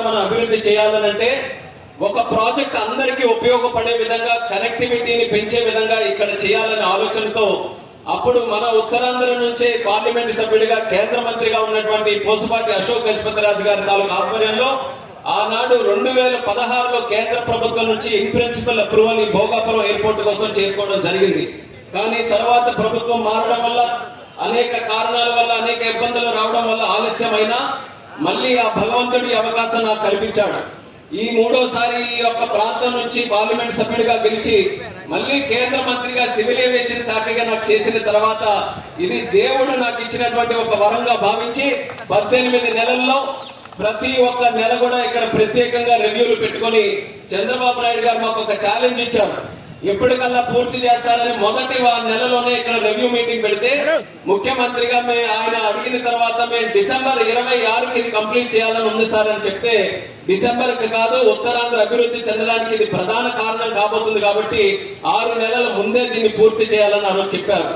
మనం అభివృద్ధి చేయాలనంటే ఒక ప్రాజెక్ట్ అందరికీ ఉపయోగపడే విధంగా కనెక్టివిటీని పెంచే విధంగా ఇక్కడ చేయాలనే ఆలోచనతో అప్పుడు మన ఉత్తరాంధ్ర నుంచే పార్లమెంట్ సభ్యుడిగా కేంద్ర మంత్రిగా ఉన్నటువంటి పోసుపాటి అశోక్ గజపతిరాజు గారి తాలూకు ఆధ్వర్యంలో ఆనాడు 2016లో కేంద్ర ప్రభుత్వం నుంచి ఇన్ ప్రిన్సిపల్ అప్రూవల్ ఈ భోగాపురం ఎయిర్పోర్ట్ కోసం చేసుకోవడం జరిగింది. కానీ తర్వాత ప్రభుత్వం మారడం వల్ల అనేక కారణాల వల్ల అనేక ఇబ్బందులు రావడం వల్ల ఆలస్యమైనా మళ్ళీ ఆ భగవంతుడి అవకాశం నాకు కల్పించాడు. ఈ మూడోసారి ఈ యొక్క ప్రాంతం నుంచి పార్లమెంట్ సభ్యుడిగా గెలిచి మళ్ళీ కేంద్ర మంత్రిగా సివిల్ ఏవియేషన్ శాఖగా నాకు చేసిన తర్వాత ఇది దేవుడు నాకు ఇచ్చినటువంటి ఒక వరంగా భావించి 18 నెలల్లో ప్రతి ఒక్క నెల కూడా ఇక్కడ ప్రత్యేకంగా రివ్యూలు పెట్టుకొని చంద్రబాబు నాయుడు గారు మాకు ఒక ఛాలెంజ్ ఇచ్చారు. ఎప్పటికల్లా పూర్తి చేస్తారని మొదటి నెలలోనే ఇక్కడ రివ్యూ మీటింగ్ పెడితే ముఖ్యమంత్రిగా ఆయన అడిగిన తర్వాత మేము డిసెంబర్ 26కి ఇది కంప్లీట్ చేయాలని ఉంది సార్ అని చెప్తే డిసెంబర్కి కాదు ఉత్తరాంధ్ర అభివృద్ధి చెందడానికి ఇది ప్రధాన కారణం కాబోతుంది కాబట్టి 6 నెలల ముందే దీన్ని పూర్తి చేయాలని ఆ రోజు చెప్పారు.